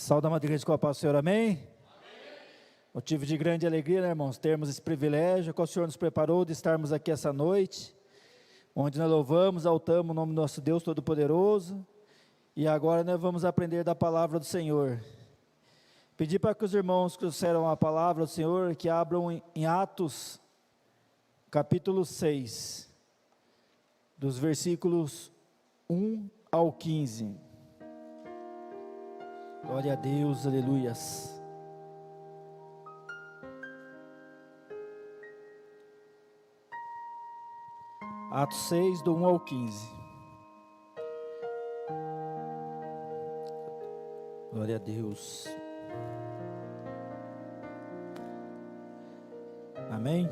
Saúde, amada igreja, com a paz do Senhor, amém? Motivo de grande alegria, né, irmãos, termos esse privilégio que o Senhor nos preparou de estarmos aqui essa noite, onde nós louvamos, exaltamos o nome do nosso Deus Todo-Poderoso, e agora nós vamos aprender da palavra do Senhor. Pedir para que os irmãos que trouxeram a palavra do Senhor, que abram em Atos, capítulo 6, dos versículos 1 ao 15. Glória a Deus, aleluias. Atos 6, do 1 ao 15. Glória a Deus. Amém?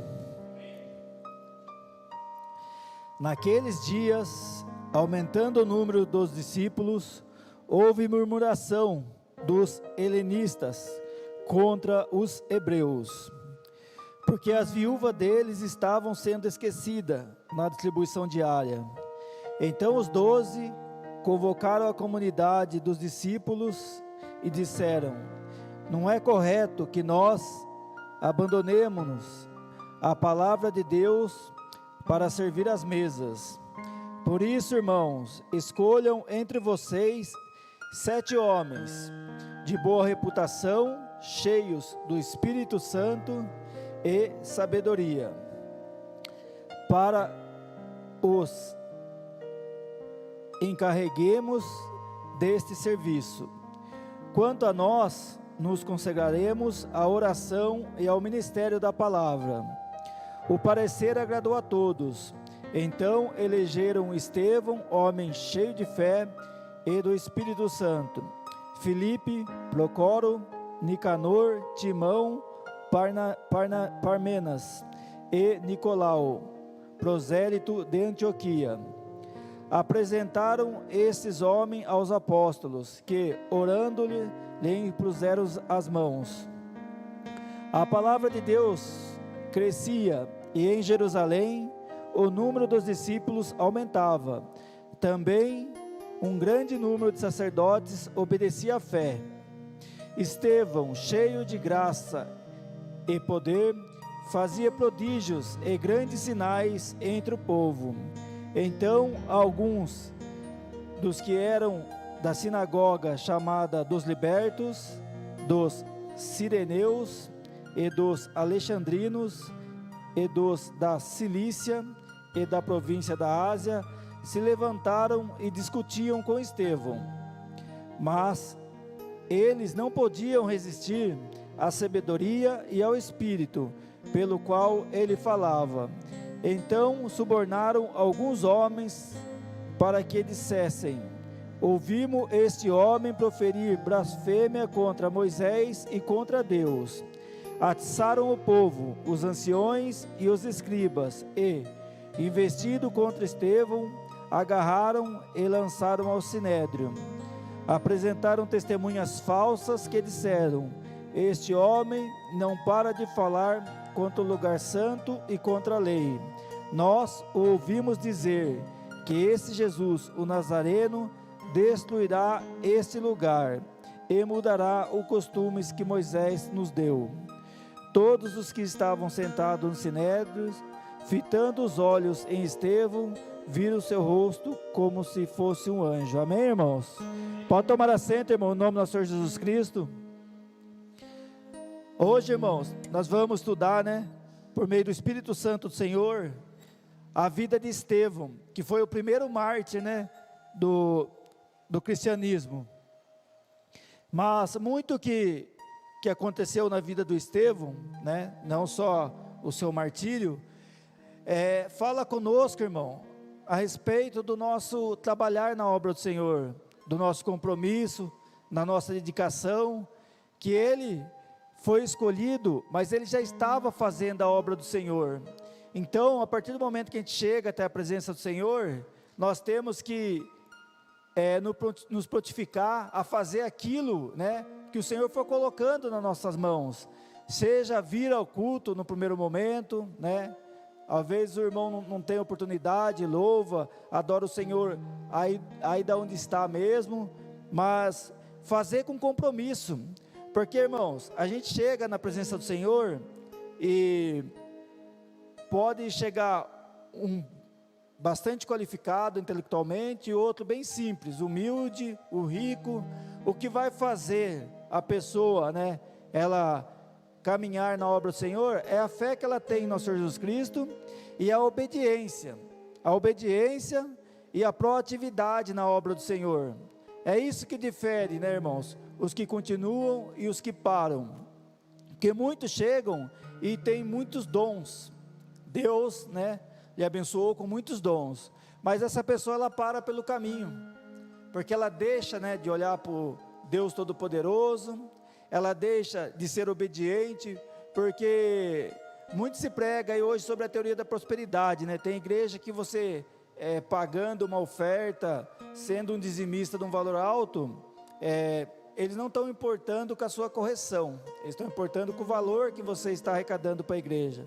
Naqueles dias, aumentando o número dos discípulos, houve murmuração dos helenistas contra os hebreus, porque as viúvas deles estavam sendo esquecidas na distribuição diária. Então os 12 convocaram a comunidade dos discípulos e disseram: não é correto que nós abandonemos a palavra de Deus para servir às mesas. Por isso, irmãos, escolham entre vocês 7 homens de boa reputação, cheios do Espírito Santo e sabedoria, para os encarreguemos deste serviço. Quanto a nós, nos consagraremos à oração e ao ministério da palavra. O parecer agradou a todos. Então elegeram Estevão, homem cheio de fé e do Espírito Santo, Filipe, Procoro, Nicanor, Timão, Parmenas e Nicolau, prosélito de Antioquia. Apresentaram esses homens aos apóstolos, que, orando-lhe, lhe impuseram as mãos. A palavra de Deus crescia, e em Jerusalém o número dos discípulos aumentava. Também um grande número de sacerdotes obedecia à fé. Estevão, cheio de graça e poder, fazia prodígios e grandes sinais entre o povo. Então alguns dos que eram da sinagoga chamada dos libertos, dos sireneus e dos alexandrinos e dos da Cilícia e da província da Ásia, se levantaram e discutiam com Estevão. Mas eles não podiam resistir à sabedoria e ao espírito pelo qual ele falava. Então subornaram alguns homens para que dissessem: ouvimos este homem proferir blasfêmia contra Moisés e contra Deus. Atiçaram o povo, os anciões e os escribas, e, investido contra Estevão, agarraram e lançaram ao sinédrio. Apresentaram testemunhas falsas que disseram: este homem não para de falar contra o lugar santo e contra a lei. Nós o ouvimos dizer que esse Jesus, o Nazareno, destruirá este lugar e mudará os costumes que Moisés nos deu. Todos os que estavam sentados no sinédrio, fitando os olhos em Estevão, viram seu rosto como se fosse um anjo. Amém, irmãos? Pode tomar assento, irmão, em nome do nosso Senhor Jesus Cristo. Hoje, irmãos, nós vamos estudar, por meio do Espírito Santo do Senhor, a vida de Estevão, que foi o primeiro mártir, do cristianismo. Mas muito que aconteceu na vida do Estevão, não só o seu martírio, fala conosco, irmão, a respeito do nosso trabalhar na obra do Senhor, do nosso compromisso, na nossa dedicação, que ele foi escolhido, mas ele já estava fazendo a obra do Senhor. Então, a partir do momento que a gente chega até a presença do Senhor, nós temos que nos prontificar a fazer aquilo, que o Senhor for colocando nas nossas mãos, seja vir ao culto no primeiro momento, às vezes o irmão não tem oportunidade, louva, adora o Senhor aí da onde está mesmo, mas fazer com compromisso, porque, irmãos, a gente chega na presença do Senhor e pode chegar um bastante qualificado intelectualmente e outro bem simples, humilde, o rico. O que vai fazer a pessoa, né, ela caminhar na obra do Senhor é a fé que ela tem em nosso Senhor Jesus Cristo e a obediência e a proatividade na obra do Senhor. É isso que difere, né, irmãos, os que continuam e os que param, porque muitos chegam e têm muitos dons, Deus, né, lhe abençoou com muitos dons, mas essa pessoa, ela para pelo caminho, porque ela deixa, né, de olhar para o Deus Todo-Poderoso, ela deixa de ser obediente, porque muito se prega aí hoje sobre a teoria da prosperidade, né? Tem igreja que você, pagando uma oferta, sendo um dizimista de um valor alto, eles não estão importando com a sua correção, eles estão importando com o valor que você está arrecadando para a igreja.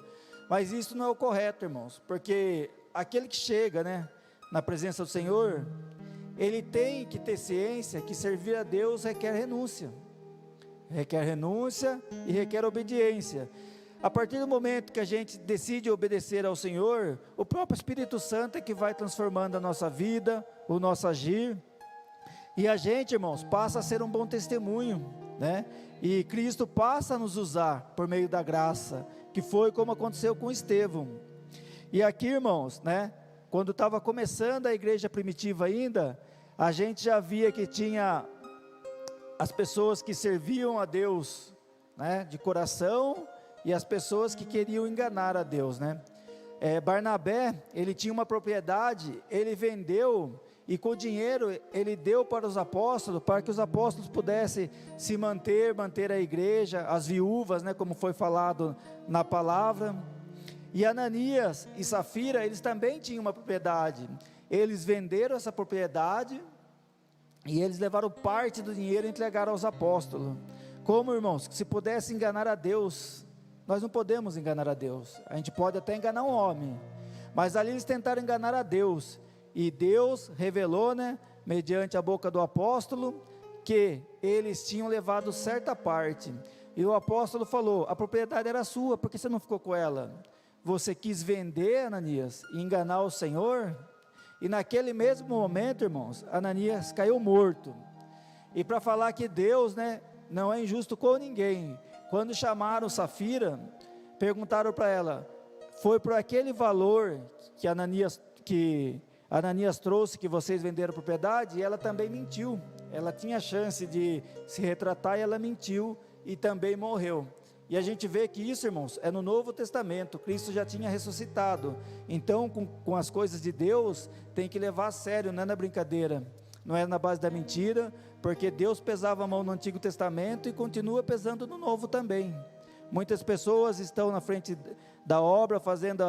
Mas isso não é o correto, irmãos, porque aquele que chega, né, na presença do Senhor, ele tem que ter ciência que servir a Deus requer renúncia e requer obediência. A partir do momento que a gente decide obedecer ao Senhor, o próprio Espírito Santo é que vai transformando a nossa vida, o nosso agir, e a gente, irmãos, passa a ser um bom testemunho, né? E Cristo passa a nos usar por meio da graça, que foi como aconteceu com Estevão. E aqui, irmãos, né, quando estava começando a igreja primitiva ainda, a gente já via que tinha as pessoas que serviam a Deus, né, de coração, e as pessoas que queriam enganar a Deus, né? Barnabé, ele tinha uma propriedade, ele vendeu, e com o dinheiro ele deu para os apóstolos, para que os apóstolos pudessem se manter a igreja, as viúvas, né, como foi falado na palavra. E Ananias e Safira, eles também tinham uma propriedade, eles venderam essa propriedade, e eles levaram parte do dinheiro e entregaram aos apóstolos. Como, irmãos, que se pudesse enganar a Deus, nós não podemos enganar a Deus, a gente pode até enganar um homem, mas ali eles tentaram enganar a Deus, e Deus revelou, né, mediante a boca do apóstolo, que eles tinham levado certa parte, e o apóstolo falou: a propriedade era sua, por que você não ficou com ela? Você quis vender, Ananias, e enganar o Senhor? E naquele mesmo momento, irmãos, Ananias caiu morto. E para falar que Deus, né, não é injusto com ninguém, quando chamaram Safira, perguntaram para ela: foi por aquele valor que Ananias trouxe que vocês venderam a propriedade? E ela também mentiu, ela tinha chance de se retratar e ela mentiu e também morreu. E a gente vê que isso, irmãos, é no Novo Testamento, Cristo já tinha ressuscitado. Então, com as coisas de Deus, tem que levar a sério, não é na brincadeira, não é na base da mentira, porque Deus pesava a mão no Antigo Testamento e continua pesando no Novo também. Muitas pessoas estão na frente da obra, fazendo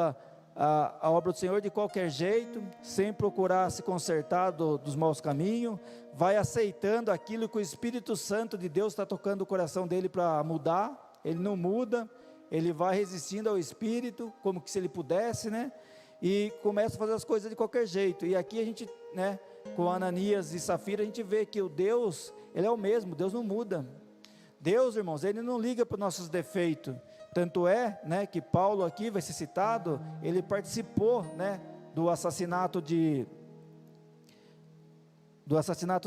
a obra do Senhor de qualquer jeito, sem procurar se consertar dos maus caminhos, vai aceitando aquilo que o Espírito Santo de Deus está tocando o coração dele para mudar. Ele não muda, ele vai resistindo ao Espírito, como que se ele pudesse, né? E começa a fazer as coisas de qualquer jeito. E aqui a gente, né, com Ananias e Safira, a gente vê que o Deus, ele é o mesmo, Deus não muda. Deus, irmãos, ele não liga para os nossos defeitos. Tanto é, né, que Paulo aqui vai ser citado, ele participou, né, do assassinato de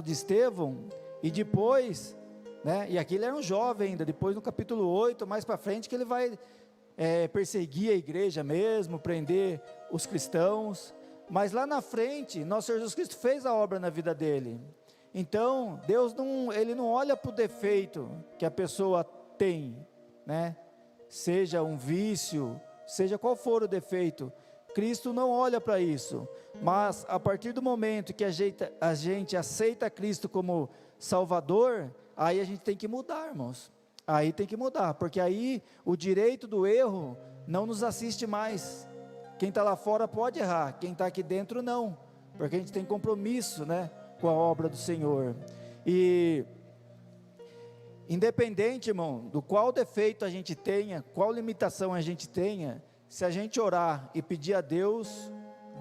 Estevão, e depois, né, e aqui ele era um jovem ainda, depois no capítulo 8, mais para frente, que ele vai perseguir a igreja mesmo, prender os cristãos, mas lá na frente, nosso Senhor Jesus Cristo fez a obra na vida dele. Então, Deus ele não olha para o defeito que a pessoa tem, né, seja um vício, seja qual for o defeito, Cristo não olha para isso, mas a partir do momento que a gente aceita Cristo como Salvador, aí a gente tem que mudar, irmãos, aí tem que mudar, porque aí o direito do erro não nos assiste mais. Quem está lá fora pode errar, quem está aqui dentro não, porque a gente tem compromisso, né, com a obra do Senhor. E independente, irmão, do qual defeito a gente tenha, qual limitação a gente tenha, se a gente orar e pedir a Deus,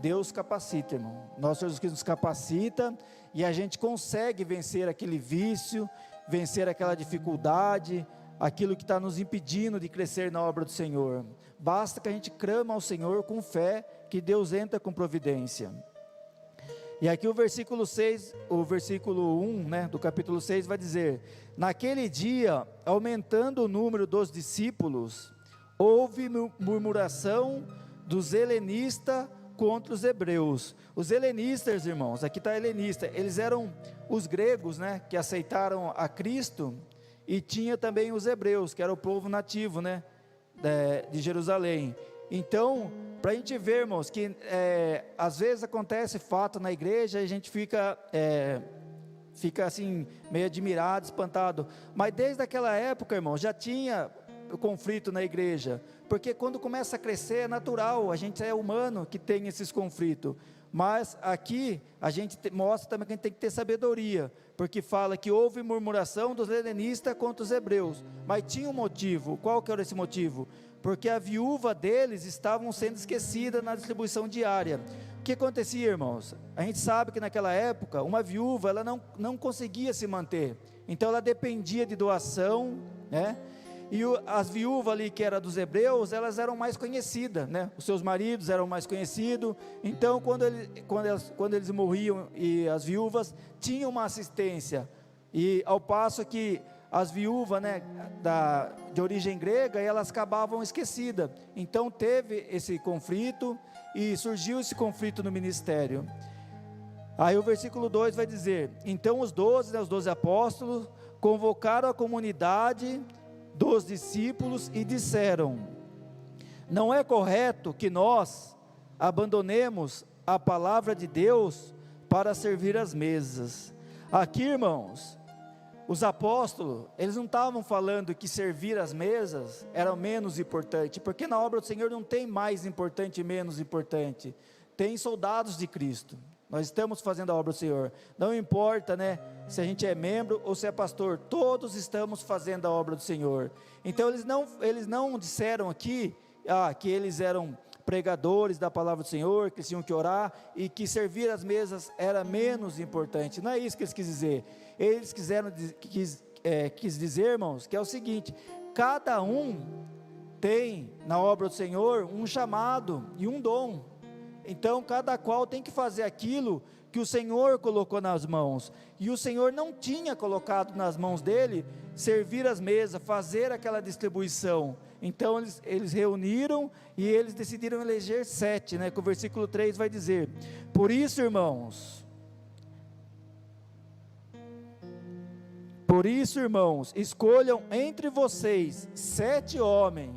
Deus capacita, irmão. Nosso Senhor Jesus Cristo nos capacita e a gente consegue vencer aquele vício, vencer aquela dificuldade, aquilo que está nos impedindo de crescer na obra do Senhor. Basta que a gente clame ao Senhor com fé, que Deus entra com providência. E aqui o versículo 6, o versículo 1, né, do capítulo 6 vai dizer: naquele dia, aumentando o número dos discípulos, houve murmuração dos helenistas contra os hebreus. Os helenistas, irmãos, aqui está helenista, eles eram os gregos, né, que aceitaram a Cristo, e tinha também os hebreus, que era o povo nativo, né, de Jerusalém. Então, para a gente ver, irmãos, que às vezes acontece fato na igreja e a gente fica assim, meio admirado, espantado, mas desde aquela época, irmãos, já tinha o conflito na igreja, porque quando começa a crescer é natural, a gente é humano que tem esses conflitos, mas aqui a gente mostra também que a gente tem que ter sabedoria, porque fala que houve murmuração dos helenistas contra os hebreus, mas tinha um motivo. Qual que era esse motivo? Porque a viúva deles estavam sendo esquecida na distribuição diária. O que acontecia, irmãos? A gente sabe que naquela época, uma viúva, ela não conseguia se manter, então ela dependia de doação, né? E as viúvas ali que eram dos hebreus, elas eram mais conhecidas, né? Os seus maridos eram mais conhecidos, então quando eles morriam, e as viúvas tinham uma assistência, e ao passo que as viúvas, né, de origem grega, elas acabavam esquecidas, então teve esse conflito, e surgiu esse conflito no ministério. Aí o versículo 2 vai dizer: então os 12 apóstolos convocaram a comunidade dos discípulos e disseram: não é correto que nós abandonemos a palavra de Deus para servir as mesas. Aqui, irmãos, os apóstolos, eles não estavam falando que servir as mesas era menos importante, porque na obra do Senhor não tem mais importante e menos importante, tem soldados de Cristo. Nós estamos fazendo a obra do Senhor, não importa, né, se a gente é membro ou se é pastor, todos estamos fazendo a obra do Senhor. Então eles não disseram aqui que eles eram pregadores da palavra do Senhor, que eles tinham que orar, e que servir as mesas era menos importante. Não é isso que eles quis dizer. Eles quis dizer, irmãos, que é o seguinte: cada um tem na obra do Senhor um chamado e um dom. Então cada qual tem que fazer aquilo que o Senhor colocou nas mãos, e o Senhor não tinha colocado nas mãos dele servir as mesas, fazer aquela distribuição. Então eles reuniram e eles decidiram eleger 7, né, que o versículo 3 vai dizer: por isso, irmãos, escolham entre vocês 7 homens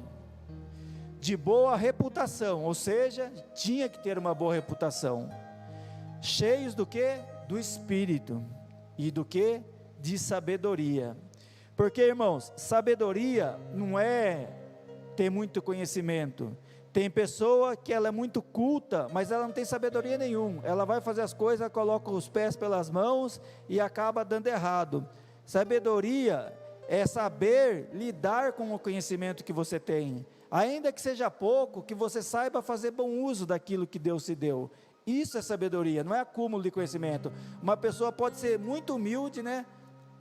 de boa reputação, ou seja, tinha que ter uma boa reputação, cheios do que? Do Espírito, e do que? De sabedoria. Porque, irmãos, sabedoria não é ter muito conhecimento. Tem pessoa que ela é muito culta, mas ela não tem sabedoria nenhuma, ela vai fazer as coisas, coloca os pés pelas mãos e acaba dando errado. Sabedoria é saber lidar com o conhecimento que você tem, ainda que seja pouco, que você saiba fazer bom uso daquilo que Deus te deu. Isso é sabedoria, não é acúmulo de conhecimento. Uma pessoa pode ser muito humilde, né,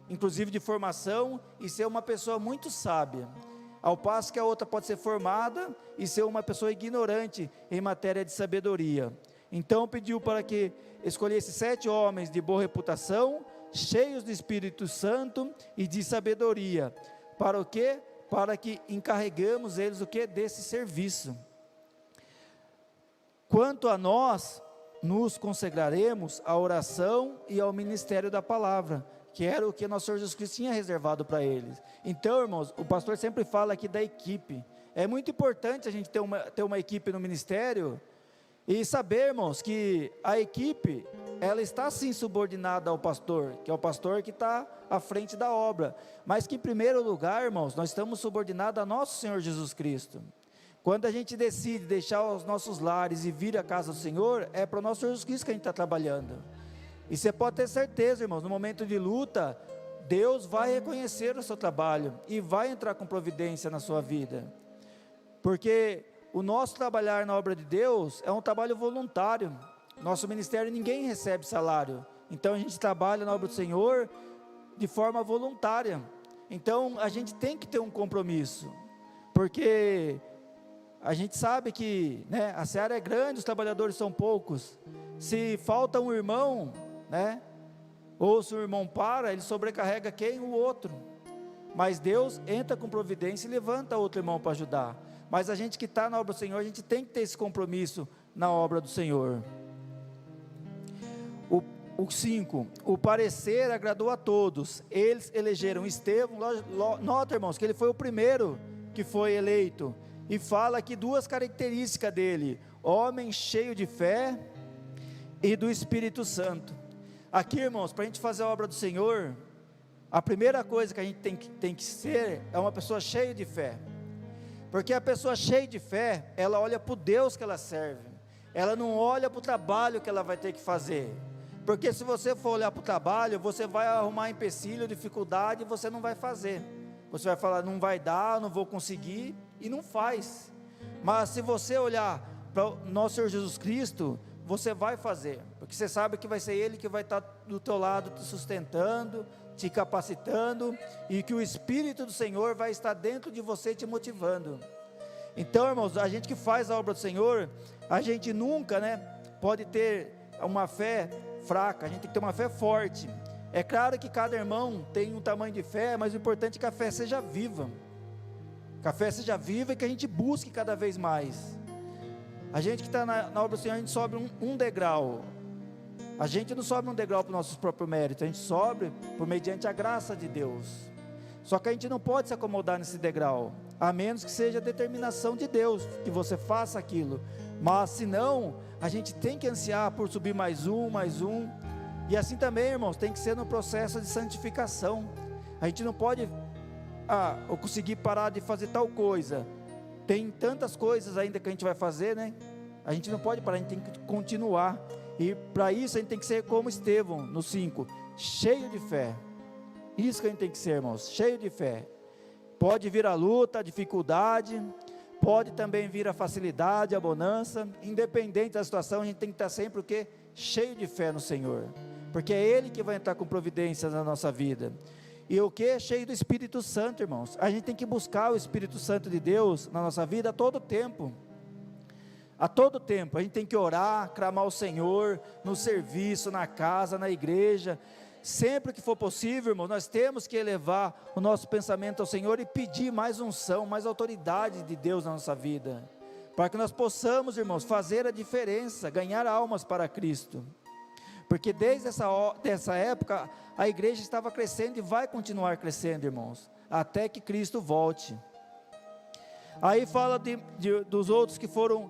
inclusive de formação, e ser uma pessoa muito sábia, ao passo que a outra pode ser formada e ser uma pessoa ignorante em matéria de sabedoria. Então pediu para que escolhesse 7 homens de boa reputação, cheios do Espírito Santo e de sabedoria. Para o quê? Para que encarregamos eles o que? Desse serviço. Quanto a nós, nos consagraremos à oração e ao ministério da palavra, que era o que nosso Senhor Jesus Cristo tinha reservado para eles. Então, irmãos, o pastor sempre fala aqui da equipe. É muito importante a gente ter uma equipe no ministério, e saber, irmãos, que a equipe, ela está sim subordinada ao pastor, que é o pastor que está à frente da obra, mas que em primeiro lugar, irmãos, nós estamos subordinados a nosso Senhor Jesus Cristo. Quando a gente decide deixar os nossos lares e vir à casa do Senhor, é para o nosso Senhor Jesus Cristo que a gente está trabalhando. E você pode ter certeza, irmãos, no momento de luta, Deus vai reconhecer o seu trabalho e vai entrar com providência na sua vida, porque o nosso trabalhar na obra de Deus é um trabalho voluntário. Nosso ministério, ninguém recebe salário. Então a gente trabalha na obra do Senhor de forma voluntária. Então a gente tem que ter um compromisso, porque a gente sabe que, né, a seara é grande, os trabalhadores são poucos. Se falta um irmão, né, ou se o irmão para, ele sobrecarrega quem? O outro. Mas Deus entra com providência e levanta outro irmão para ajudar. Mas a gente que está na obra do Senhor, a gente tem que ter esse compromisso na obra do Senhor. O 5, o parecer agradou a todos. Eles elegeram Estevão, nota, irmãos, que ele foi o primeiro que foi eleito. E fala aqui duas características dele: homem cheio de fé e do Espírito Santo. Aqui, irmãos, para a gente fazer a obra do Senhor, a primeira coisa que a gente tem que ser é uma pessoa cheia de fé. Porque a pessoa cheia de fé, ela olha para o Deus que ela serve, ela não olha para o trabalho que ela vai ter que fazer. Porque se você for olhar para o trabalho, você vai arrumar empecilho, dificuldade, e você não vai fazer. Você vai falar, não vai dar, não vou conseguir, e não faz. Mas se você olhar para o nosso Senhor Jesus Cristo, você vai fazer, porque você sabe que vai ser Ele que vai estar do teu lado, te sustentando, te capacitando, e que o Espírito do Senhor vai estar dentro de você, te motivando. Então, irmãos, a gente que faz a obra do Senhor, a gente nunca, né, pode ter uma fé fraca, a gente tem que ter uma fé forte. É claro que cada irmão tem um tamanho de fé, mas o importante é que a fé seja viva, que a fé seja viva e que a gente busque cada vez mais. A gente que está na obra do Senhor, a gente sobe um degrau. A gente não sobe um degrau para os nossos próprios méritos, a gente sobe por mediante a graça de Deus. Só que a gente não pode se acomodar nesse degrau, a menos que seja a determinação de Deus, que você faça aquilo. Mas se não, a gente tem que ansiar por subir mais um. E assim também, irmãos, tem que ser no processo de santificação. A gente não pode, eu consegui parar de fazer tal coisa. Tem tantas coisas ainda que a gente vai fazer, né? A gente não pode parar, a gente tem que continuar. E para isso a gente tem que ser como Estevão, no 5, cheio de fé. Isso que a gente tem que ser, irmãos, cheio de fé. Pode vir a luta, a dificuldade, pode também vir a facilidade, a bonança. Independente da situação, a gente tem que estar sempre o quê? Cheio de fé no Senhor, porque é Ele que vai entrar com providências na nossa vida. E o que? Cheio do Espírito Santo, irmãos. A gente tem que buscar o Espírito Santo de Deus na nossa vida a todo tempo. A todo tempo, a gente tem que orar, clamar ao Senhor, no serviço, na casa, na igreja. Sempre que for possível, irmão, nós temos que elevar o nosso pensamento ao Senhor e pedir mais unção, mais autoridade de Deus na nossa vida, para que nós possamos, irmãos, fazer a diferença, ganhar almas para Cristo. Porque desde essa época, a igreja estava crescendo e vai continuar crescendo, irmãos, até que Cristo volte. Aí fala dos outros que foram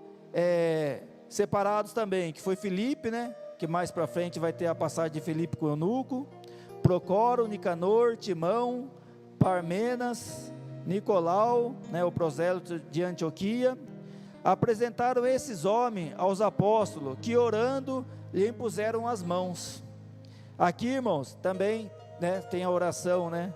separados também, que foi Filipe, né? Que mais para frente vai ter a passagem de Filipe com o eunuco, Procoro, Nicanor, Timão, Parmenas, Nicolau, né, o prosélito de Antioquia. Apresentaram esses homens aos apóstolos, que orando lhe impuseram as mãos. Aqui, irmãos, também, né, tem a oração, né,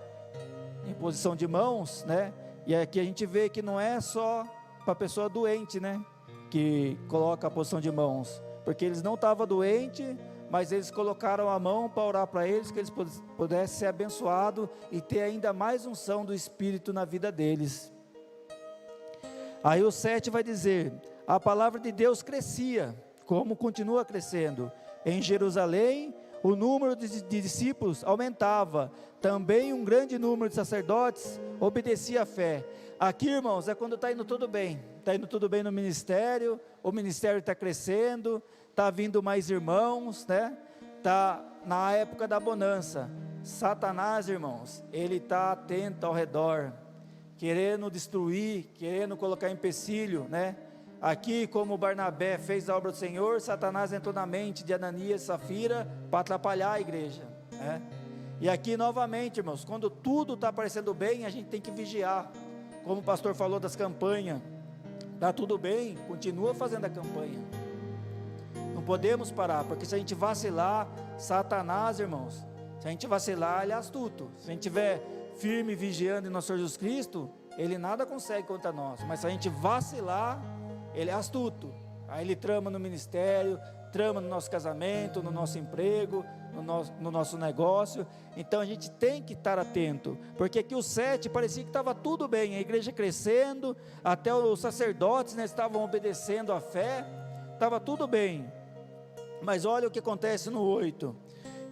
imposição de mãos, né, e aqui a gente vê que não é só para a pessoa doente, né, que coloca a posição de mãos, porque eles não estavam doentes, mas eles colocaram a mão para orar para eles, que eles pudessem ser abençoados e ter ainda mais unção do Espírito na vida deles. Aí o 7 vai dizer, a palavra de Deus crescia, como continua crescendo, em Jerusalém o número de discípulos aumentava, também um grande número de sacerdotes obedecia à fé. Aqui, irmãos, é quando está indo tudo bem no ministério, o ministério está crescendo, está vindo mais irmãos, né? Está na época da bonança. Satanás, irmãos, ele está atento ao redor, querendo destruir, querendo colocar empecilho, né? Aqui, como Barnabé fez a obra do Senhor, Satanás entrou na mente de Ananias e Safira para atrapalhar a igreja, né? E aqui novamente, irmãos, quando tudo está parecendo bem, a gente tem que vigiar. Como o pastor falou das campanhas, está tudo bem, continua fazendo a campanha. Não podemos parar, porque se a gente vacilar, Satanás, irmãos, se a gente vacilar, ele é astuto. Se a gente estiver firme, vigiando em nosso Senhor Jesus Cristo, ele nada consegue contra nós. Mas se a gente vacilar, ele é astuto. Aí ele trama no ministério, trama no nosso casamento, no nosso emprego, no nosso negócio. Então a gente tem que estar atento, porque aqui os 7 parecia que estava tudo bem, a igreja crescendo, até os sacerdotes, né, estavam obedecendo à fé, estava tudo bem. Mas olha o que acontece no 8.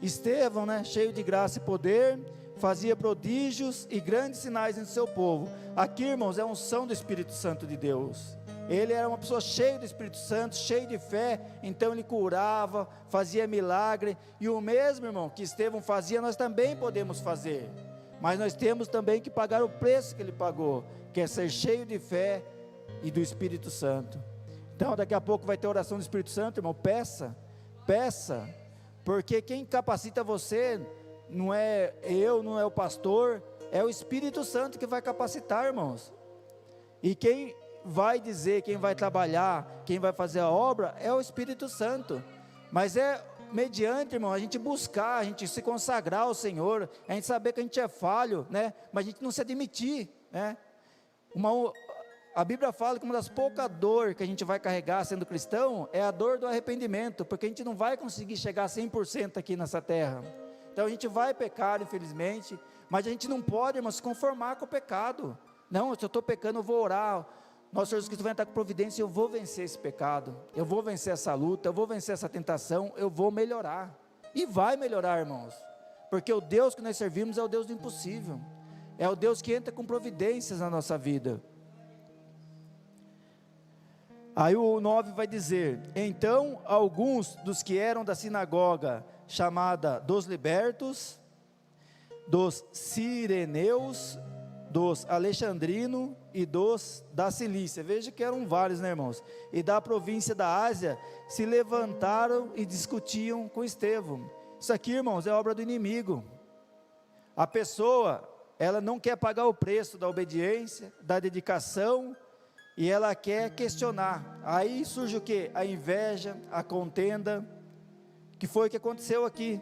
Estevão, né, cheio de graça e poder, fazia prodígios e grandes sinais entre o seu povo. Aqui, irmãos, é a unção do Espírito Santo de Deus. Ele era uma pessoa cheia do Espírito Santo, cheio de fé, então ele curava, fazia milagre, e o mesmo, irmão, que Estevão fazia, nós também podemos fazer, mas nós temos também que pagar o preço que ele pagou, que é ser cheio de fé e do Espírito Santo. Então daqui a pouco vai ter oração do Espírito Santo, irmão, peça, porque quem capacita você, não é eu, não é o pastor, é o Espírito Santo que vai capacitar, irmãos, e quem vai dizer, quem vai trabalhar, quem vai fazer a obra, é o Espírito Santo, mas é mediante, irmão, a gente buscar, a gente se consagrar ao Senhor, a gente saber que a gente é falho, né, mas a gente não se admitir, né, a Bíblia fala que uma das poucas dores que a gente vai carregar sendo cristão, é a dor do arrependimento, porque a gente não vai conseguir chegar a 100% aqui nessa terra, então a gente vai pecar, infelizmente, mas a gente não pode, irmão, se conformar com o pecado. Não, se eu estou pecando, eu vou orar, nosso Senhor Jesus Cristo vai entrar com providência, eu vou vencer esse pecado, eu vou vencer essa luta, eu vou vencer essa tentação, eu vou melhorar, e vai melhorar, irmãos, porque o Deus que nós servimos é o Deus do impossível, é o Deus que entra com providências na nossa vida. Aí o 9 vai dizer, então alguns dos que eram da sinagoga, chamada dos libertos, dos sireneus, dos alexandrinos e dos da Cilícia, veja que eram vários, né, irmãos, e da província da Ásia, se levantaram e discutiam com Estevão. Isso aqui, irmãos, é obra do inimigo. A pessoa, ela não quer pagar o preço da obediência, da dedicação, e ela quer questionar. Aí surge o que? A inveja, a contenda, que foi o que aconteceu aqui.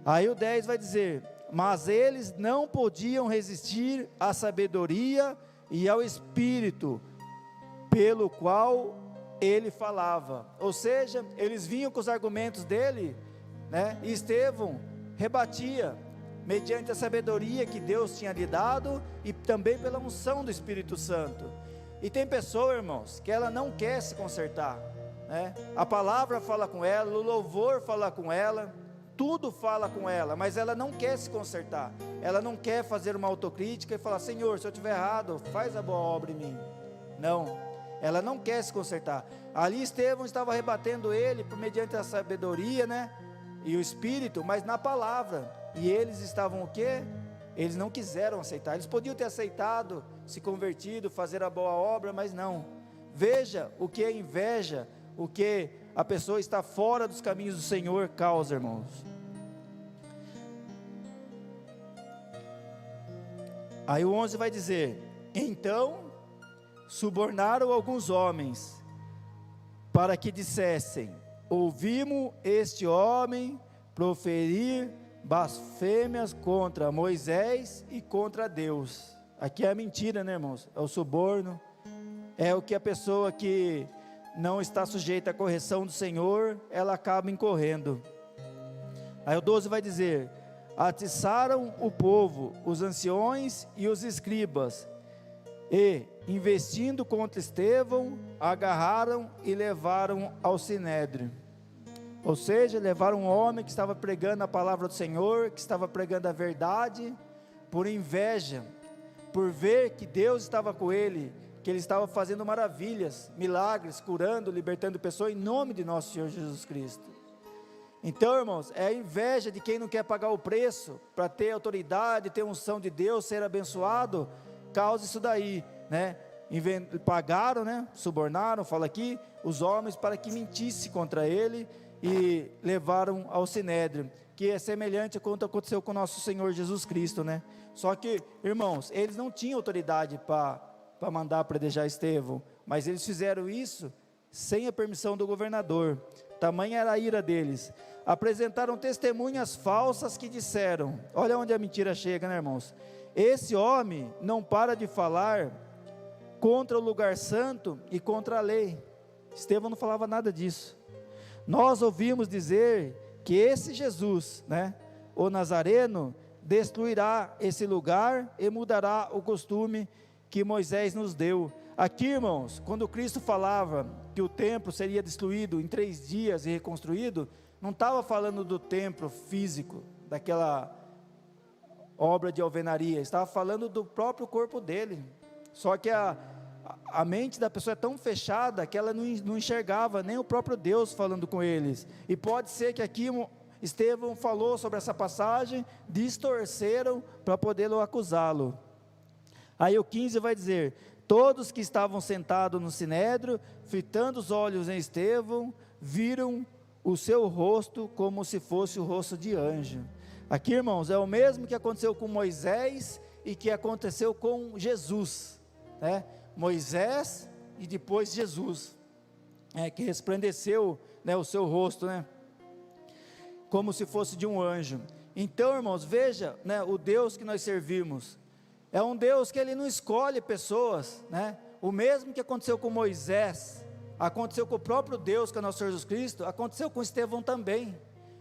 Aí o 10 vai dizer, mas eles não podiam resistir à sabedoria e ao espírito pelo qual ele falava. Ou seja, eles vinham com os argumentos dele, né? E Estevão rebatia, mediante a sabedoria que Deus tinha lhe dado, e também pela unção do Espírito Santo. E tem pessoa, irmãos, que ela não quer se consertar, né? A palavra fala com ela, o louvor fala com ela, tudo fala com ela, mas ela não quer se consertar, ela não quer fazer uma autocrítica e falar, Senhor, se eu estiver errado, faz a boa obra em mim. Não, ela não quer se consertar. Ali Estevão estava rebatendo ele, por mediante a sabedoria, né, e o Espírito, mas na palavra, e eles estavam o quê? Eles não quiseram aceitar, eles podiam ter aceitado, se convertido, fazer a boa obra, mas não. Veja o que é inveja, o que a pessoa está fora dos caminhos do Senhor causa, irmãos. Aí o 11 vai dizer, então subornaram alguns homens, para que dissessem, ouvimos este homem proferir blasfêmias contra Moisés e contra Deus. Aqui é a mentira, né, irmãos? É o suborno, é o que a pessoa que não está sujeita à correção do Senhor, ela acaba incorrendo. Aí o 12 vai dizer, atiçaram o povo, os anciões e os escribas, e, investindo contra Estevão, agarraram e levaram ao sinédrio. Ou seja, levaram um homem que estava pregando a palavra do Senhor, que estava pregando a verdade, por inveja, por ver que Deus estava com ele, que ele estava fazendo maravilhas, milagres, curando, libertando pessoas, em nome de nosso Senhor Jesus Cristo. Então, irmãos, é a inveja de quem não quer pagar o preço, para ter autoridade, ter unção de Deus, ser abençoado, causa isso daí, né? Pagaram, né? Subornaram, fala aqui, os homens para que mentisse contra ele, e levaram ao sinédrio, que é semelhante a quanto aconteceu com nosso Senhor Jesus Cristo, né? Só que, irmãos, eles não tinham autoridade para mandar apedrejar Estevão, mas eles fizeram isso sem a permissão do governador, tamanha era a ira deles. Apresentaram testemunhas falsas que disseram, olha onde a mentira chega, né, irmãos? Esse homem não para de falar contra o lugar santo e contra a lei. Estevão não falava nada disso. Nós ouvimos dizer que esse Jesus, né, o Nazareno, destruirá esse lugar e mudará o costume que Moisés nos deu. Aqui, irmãos, quando Cristo falava que o templo seria destruído em 3 dias e reconstruído, não estava falando do templo físico, daquela obra de alvenaria, estava falando do próprio corpo dele. Só que a mente da pessoa é tão fechada que ela não enxergava nem o próprio Deus falando com eles. E pode ser que aqui Estevão falou sobre essa passagem, distorceram para poder acusá-lo. Aí o 15 vai dizer: todos que estavam sentados no sinédrio, fitando os olhos em Estevão, viram o seu rosto como se fosse o rosto de anjo. Aqui, irmãos, é o mesmo que aconteceu com Moisés e que aconteceu com Jesus, né? Moisés e depois Jesus, que resplandeceu, né, o seu rosto, né, como se fosse de um anjo. Então, irmãos, veja, né, o Deus que nós servimos, é um Deus que Ele não escolhe pessoas, né? O mesmo que aconteceu com Moisés, aconteceu com o próprio Deus, que é o nosso Senhor Jesus Cristo, aconteceu com Estevão também,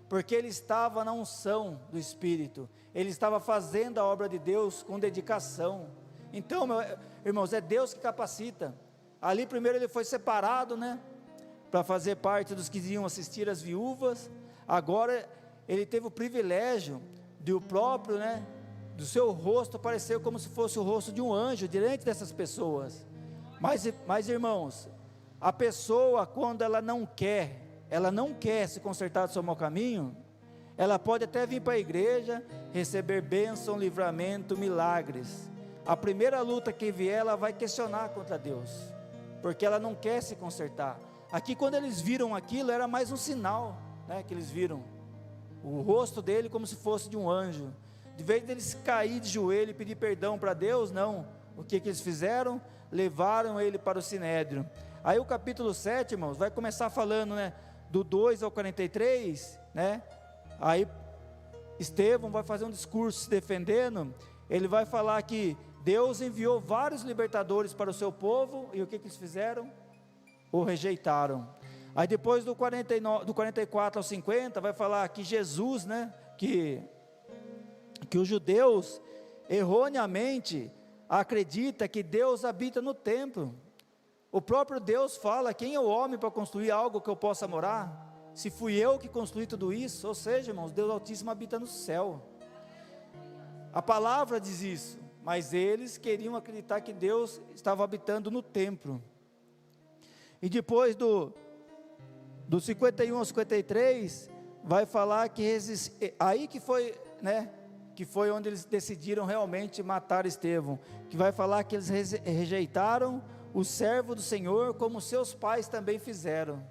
porque ele estava na unção do Espírito, ele estava fazendo a obra de Deus com dedicação. Então, irmãos, é Deus que capacita. Ali primeiro ele foi separado, né, para fazer parte dos que iam assistir as viúvas. Agora ele teve o privilégio de o próprio, né, do seu rosto aparecer como se fosse o rosto de um anjo diante dessas pessoas. Mas irmãos, a pessoa, quando ela não quer se consertar do seu mau caminho, ela pode até vir para a igreja, receber bênção, livramento, milagres. A primeira luta que vier, ela vai questionar contra Deus, porque ela não quer se consertar. Aqui, quando eles viram aquilo, era mais um sinal, né, que eles viram o rosto dele como se fosse de um anjo. De vez deles cair de joelho e pedir perdão para Deus, não. O que eles fizeram? Levaram ele para o sinédrio. Aí o capítulo 7, irmãos, vai começar falando, né, do 2 ao 43, né? Aí Estevão vai fazer um discurso se defendendo. Ele vai falar que Deus enviou vários libertadores para o seu povo, e o que eles fizeram? O rejeitaram. Aí depois do 44 ao 50, vai falar que Jesus, né, que os judeus erroneamente acreditam que Deus habita no templo. O próprio Deus fala: quem é o homem para construir algo que eu possa morar? Se fui eu que construí tudo isso. Ou seja, irmãos, Deus Altíssimo habita no céu. A palavra diz isso, mas eles queriam acreditar que Deus estava habitando no templo. E depois do 51 ao 53, vai falar que aí que foi, né, que foi onde eles decidiram realmente matar Estevão, que vai falar que eles rejeitaram o servo do Senhor, como seus pais também fizeram.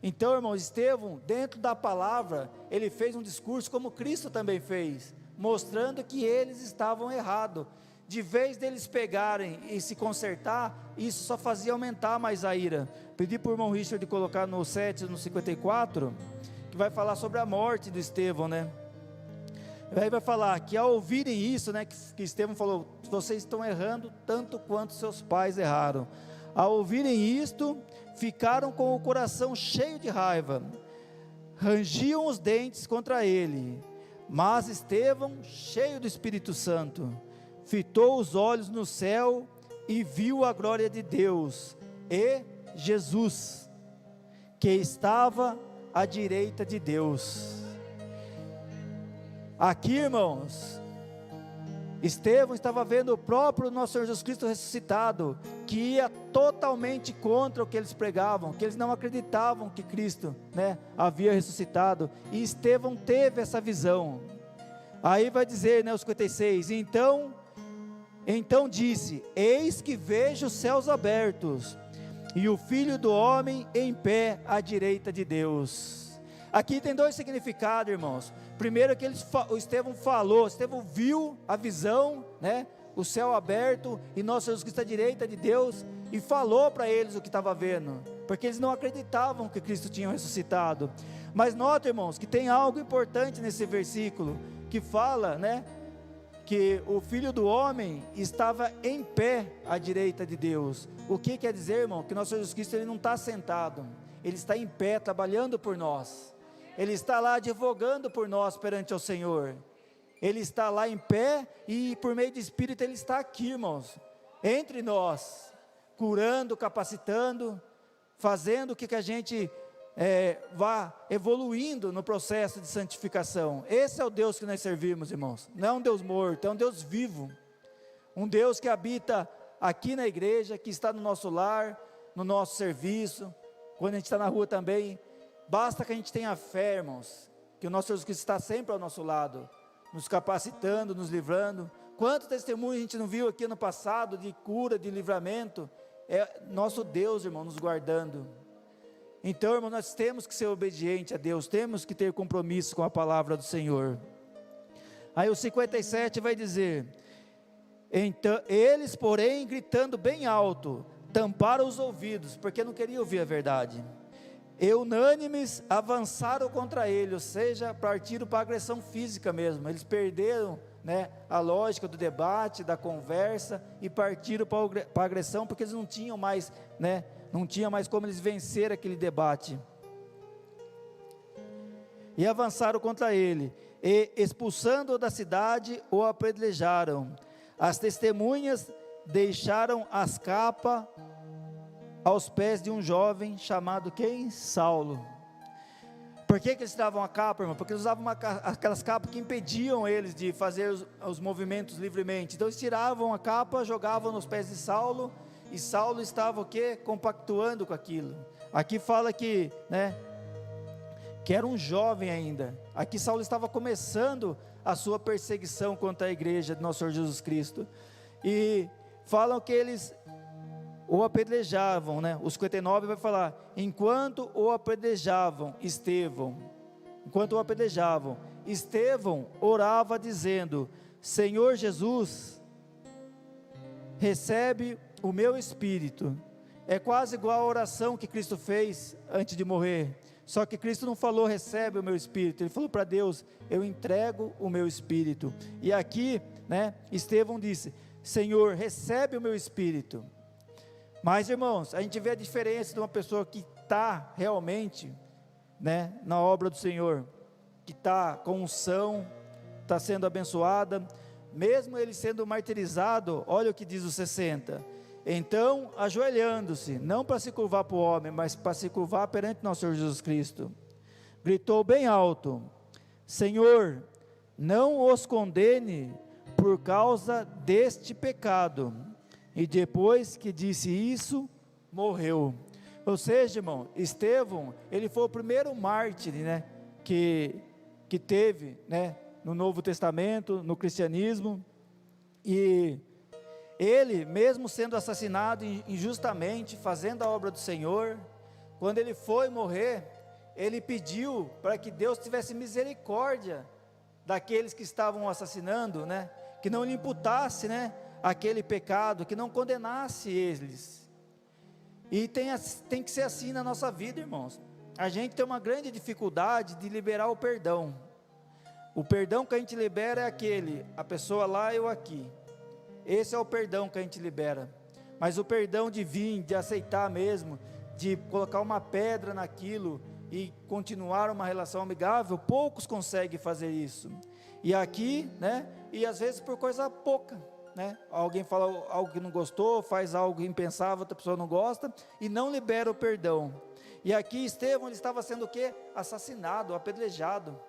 Então, irmão, Estevão, dentro da palavra, ele fez um discurso como Cristo também fez, mostrando que eles estavam errados. De vez deles pegarem e se consertar, isso só fazia aumentar mais a ira. Pedi para o irmão Richard colocar no 7, no 54, que vai falar sobre a morte de Estevão, né? Aí vai falar que ao ouvirem isso, né, que Estevão falou: vocês estão errando tanto quanto seus pais erraram. Ao ouvirem isto, ficaram com o coração cheio de raiva, rangiam os dentes contra ele. Mas Estevão, cheio do Espírito Santo, fitou os olhos no céu e viu a glória de Deus e Jesus, que estava à direita de Deus. Aqui, irmãos, Estevão estava vendo o próprio nosso Senhor Jesus Cristo ressuscitado, que ia totalmente contra o que eles pregavam, que eles não acreditavam que Cristo, né, havia ressuscitado. E Estevão teve essa visão. Aí vai dizer, né, os 56, então disse: eis que vejo os céus abertos, e o Filho do Homem em pé à direita de Deus. Aqui tem 2 significados, irmãos. Primeiro que o Estevão falou, Estevão viu a visão, né, o céu aberto, e nosso Jesus Cristo à direita de Deus, e falou para eles o que estava vendo, porque eles não acreditavam que Cristo tinha ressuscitado. Mas nota, irmãos, que tem algo importante nesse versículo, que fala, né, que o Filho do Homem estava em pé à direita de Deus. O que quer dizer, irmão? Que nosso Jesus Cristo, ele não está sentado, ele está em pé, trabalhando por nós, ele está lá advogando por nós perante o Senhor, ele está lá em pé, e por meio do Espírito ele está aqui, irmãos, entre nós, curando, capacitando, fazendo com que a gente vá evoluindo no processo de santificação. Esse é o Deus que nós servimos, irmãos. Não é um Deus morto, é um Deus vivo, um Deus que habita aqui na igreja, que está no nosso lar, no nosso serviço, quando a gente está na rua também. Basta que a gente tenha fé, irmãos, que o nosso Jesus Cristo está sempre ao nosso lado, nos capacitando, nos livrando. Quanto testemunho a gente não viu aqui no passado, de cura, de livramento? É nosso Deus, irmão, nos guardando. Então, irmão, nós temos que ser obedientes a Deus, temos que ter compromisso com a palavra do Senhor. Aí o 57 vai dizer: então, eles, porém, gritando bem alto, tamparam os ouvidos, porque não queriam ouvir a verdade, e unânimes avançaram contra ele, ou seja, partiram para a agressão física mesmo. Eles perderam, né, a lógica do debate, da conversa, e partiram para a agressão, porque eles não tinham mais, né, não tinha mais como eles vencer aquele debate, e avançaram contra ele, e expulsando-o da cidade, o apedrejaram. As testemunhas deixaram as capas aos pés de um jovem chamado quem? Saulo. Por que eles tiravam a capa, irmão? Porque eles usavam aquelas capas que impediam eles de fazer os movimentos livremente. Então eles tiravam a capa, jogavam nos pés de Saulo, e Saulo estava o quê? Compactuando com aquilo. Aqui fala que, né, que era um jovem ainda. Aqui Saulo estava começando a sua perseguição contra a igreja de nosso Senhor Jesus Cristo. E falam que eles o apedrejavam, né? O 59 vai falar: enquanto o apedrejavam, Estevão orava dizendo: Senhor Jesus, recebe o meu espírito. É quase igual a oração que Cristo fez antes de morrer, só que Cristo não falou recebe o meu espírito, ele falou para Deus: eu entrego o meu espírito. E aqui, né, Estevão disse: Senhor, recebe o meu espírito. Mas, irmãos, a gente vê a diferença de uma pessoa que está realmente, né, na obra do Senhor, que está com unção, está sendo abençoada, mesmo ele sendo martirizado. Olha o que diz o 60: então, ajoelhando-se, não para se curvar para o homem, mas para se curvar perante nosso Senhor Jesus Cristo, gritou bem alto: Senhor, não os condene por causa deste pecado. E depois que disse isso, morreu. Ou seja, irmão, Estevão, ele foi o primeiro mártir, né, que teve, né, no Novo Testamento, no cristianismo. E ele, mesmo sendo assassinado injustamente, fazendo a obra do Senhor, quando ele foi morrer, ele pediu para que Deus tivesse misericórdia daqueles que estavam assassinando, né, que não lhe imputasse, né, aquele pecado, que não condenasse eles. E tem que ser assim na nossa vida, irmãos. A gente tem uma grande dificuldade de liberar o perdão. O perdão que a gente libera é aquele: a pessoa lá, eu aqui. Esse é o perdão que a gente libera. Mas o perdão de vir, de aceitar mesmo, de colocar uma pedra naquilo e continuar uma relação amigável, poucos conseguem fazer isso. E aqui, né, e às vezes por coisa pouca, né? Alguém fala algo que não gostou, faz algo impensável, outra pessoa não gosta, e não libera o perdão. E aqui Estevão, ele estava sendo o quê? Assassinado, apedrejado,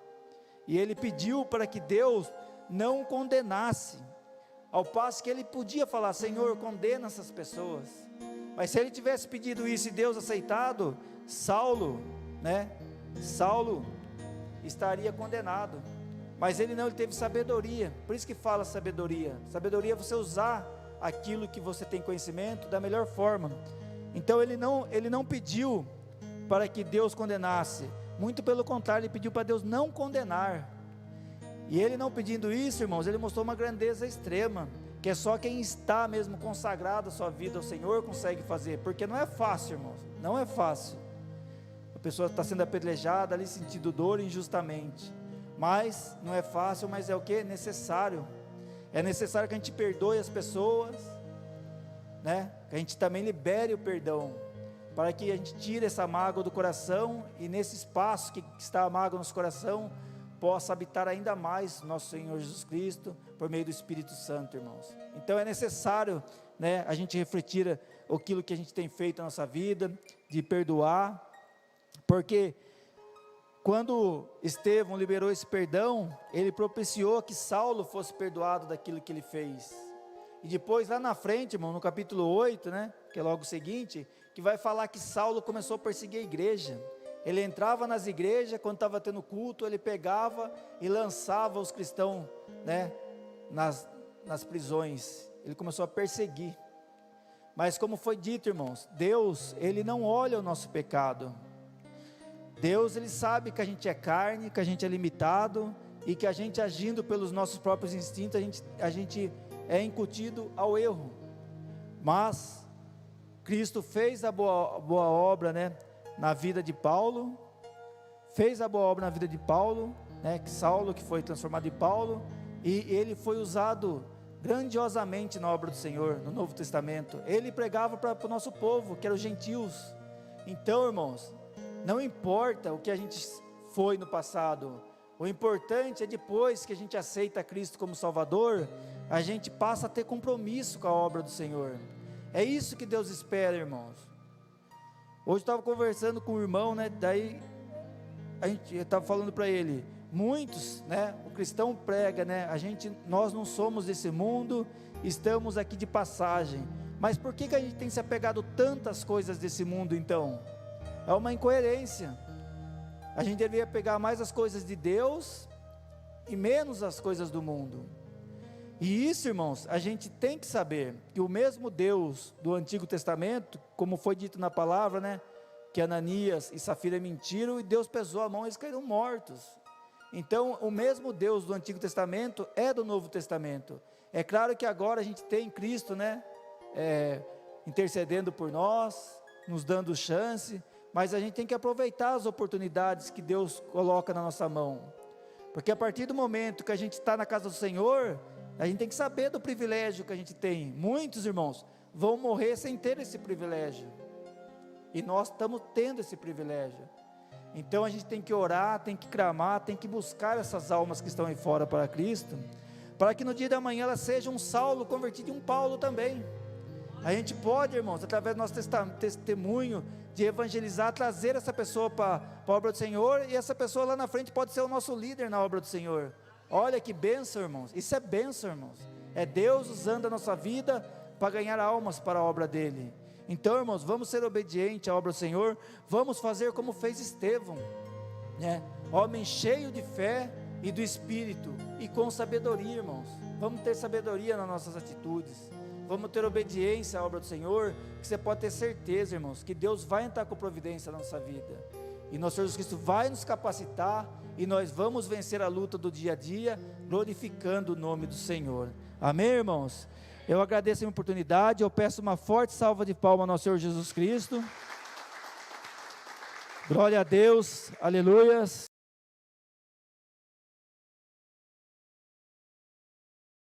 e ele pediu para que Deus não o condenasse, ao passo que ele podia falar: Senhor, condena essas pessoas. Mas se ele tivesse pedido isso e Deus aceitado, Saulo, né, Saulo estaria condenado. Mas ele não, ele teve sabedoria. Por isso que fala sabedoria. Sabedoria é você usar aquilo que você tem conhecimento da melhor forma. Então ele não pediu para que Deus condenasse, muito pelo contrário, ele pediu para Deus não condenar. E ele não pedindo isso, irmãos, ele mostrou uma grandeza extrema, que é só quem está mesmo consagrado a sua vida ao Senhor consegue fazer, porque não é fácil, irmãos, não é fácil. A pessoa está sendo apedrejada ali, sentindo dor injustamente, mas não é fácil, mas é o que? Necessário. é necessário que a gente perdoe as pessoas, né? Que a gente também libere o perdão, para que a gente tire essa mágoa do coração, e nesse espaço que está a mágoa no nosso coração, possa habitar ainda mais nosso Senhor Jesus Cristo, por meio do Espírito Santo, irmãos. Então é necessário, né, a gente refletir aquilo que a gente tem feito na nossa vida, de perdoar, porque quando Estevão liberou esse perdão, ele propiciou que Saulo fosse perdoado daquilo que ele fez. E depois lá na frente, irmão, no capítulo 8, né, que é logo o seguinte, que vai falar que Saulo começou a perseguir a igreja. Ele entrava nas igrejas, quando estava tendo culto, ele pegava e lançava os cristãos, né, nas prisões. Ele começou a perseguir. Mas como foi dito, irmãos, Deus, Ele não olha o nosso pecado. Deus, Ele sabe que a gente é carne, que a gente é limitado, e que a gente agindo pelos nossos próprios instintos, a gente é incutido ao erro. Mas Cristo fez a boa obra, né, na vida de Paulo, fez a boa obra na vida de Paulo, né, que Saulo, que foi transformado em Paulo, e ele foi usado grandiosamente na obra do Senhor, no Novo Testamento. Ele pregava para o nosso povo, que eram os gentios. Então, irmãos, não importa o que a gente foi no passado, o importante é depois que a gente aceita Cristo como Salvador, a gente passa a ter compromisso com a obra do Senhor. É isso que Deus espera, irmãos. Hoje eu estava conversando com o irmão, né, daí eu estava falando para ele, muitos, né, o cristão prega, né, nós não somos desse mundo, estamos aqui de passagem, mas por que a gente tem se apegado tantas coisas desse mundo então? É uma incoerência. A gente deveria pegar mais as coisas de Deus e menos as coisas do mundo. E isso, irmãos, a gente tem que saber que o mesmo Deus do Antigo Testamento, como foi dito na palavra, né, que Ananias e Safira mentiram e Deus pesou a mão e eles caíram mortos. Então, o mesmo Deus do Antigo Testamento é do Novo Testamento. É claro que agora a gente tem Cristo, né, intercedendo por nós, nos dando chance, mas a gente tem que aproveitar as oportunidades que Deus coloca na nossa mão, porque a partir do momento que a gente está na casa do Senhor, a gente tem que saber do privilégio que a gente tem. Muitos irmãos vão morrer sem ter esse privilégio, e nós estamos tendo esse privilégio. Então a gente tem que orar, tem que clamar, tem que buscar essas almas que estão aí fora para Cristo, para que no dia da manhã ela seja um Saulo convertido em um Paulo também. A gente pode, irmãos, através do nosso testemunho, de evangelizar, trazer essa pessoa para a obra do Senhor, e essa pessoa lá na frente pode ser o nosso líder na obra do Senhor. Olha que bênção, irmãos, isso é bênção, irmãos, é Deus usando a nossa vida para ganhar almas para a obra dEle. Então, irmãos, vamos ser obedientes à obra do Senhor, vamos fazer como fez Estevão, né? Homem cheio de fé e do Espírito, e com sabedoria, irmãos, vamos ter sabedoria nas nossas atitudes, vamos ter obediência à obra do Senhor, que você pode ter certeza, irmãos, que Deus vai entrar com providência na nossa vida, e nosso Senhor Jesus Cristo vai nos capacitar, e nós vamos vencer a luta do dia a dia, glorificando o nome do Senhor. Amém, irmãos? Eu agradeço a oportunidade, eu peço uma forte salva de palmas ao nosso Senhor Jesus Cristo. Glória a Deus, aleluias.